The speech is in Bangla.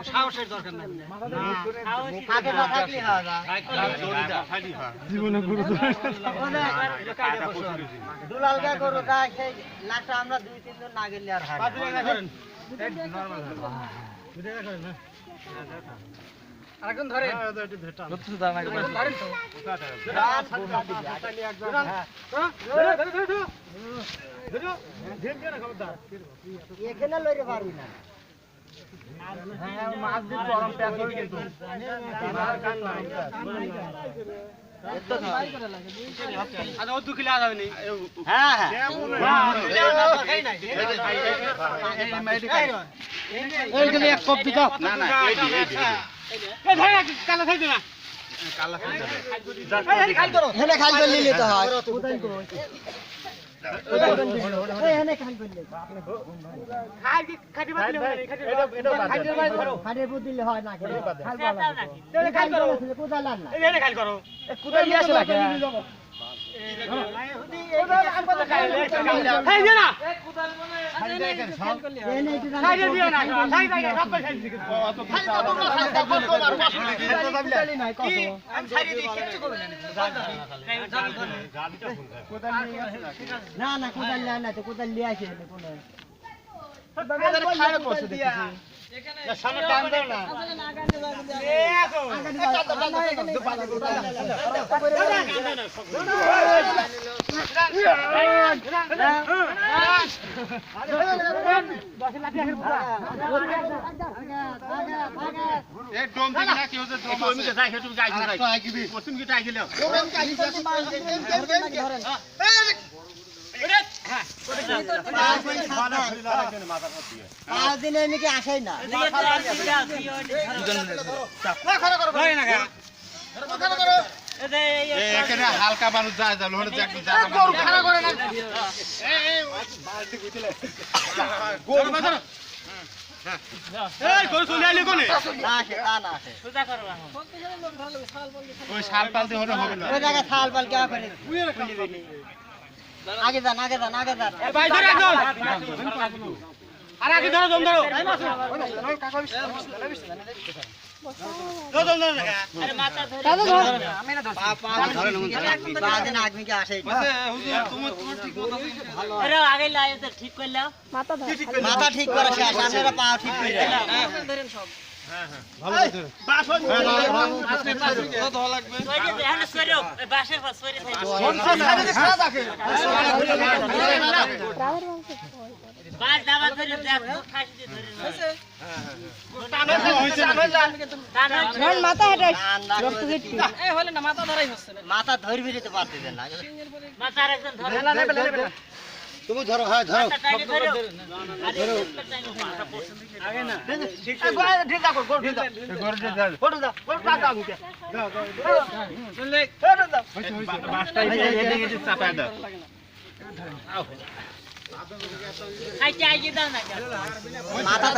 সাহসের দরকার নাই জীবনে দুলাল কা করো সেই লাখটা আমরা 2-3 জন না গেলে আর হয় আরেকজন ধরে এখানে লইতে পারবি না মাছ দিয়ে গরম প্যাক করে কিন্তু আচ্ছা ও 2 কিলো আ যাবে নি হ্যাঁ হ্যাঁ এই গেলে এক কপ দিও না না এই ধরে কালা খাই দে না কালা খাই দে এই খাই করো হেলে খাই করে নিলে তো হয় কোদাই করো এই হেলে খাই করে নিলে খাই খাটি বাদলে হয় খাটি ধরো খাটি বুদিলে হয় না খাই তাহলে খাই করো কোদাল না এই হেলে খাই করো কোদাল নিয়ে আসো লাগে না না কোদাল না তো কোদাল নিয়ে আসে সামনে টাইম দাও না আসাই না হালকা মানুষ যায় আগে যান আগে যান আগে যান আর আগে ধরো দম ধরো মাথা ঠিক করে পা ঠিক করে মাথা ধরবি তো পারতে না তুমি ধরো হ্যাঁ ধরো মাথা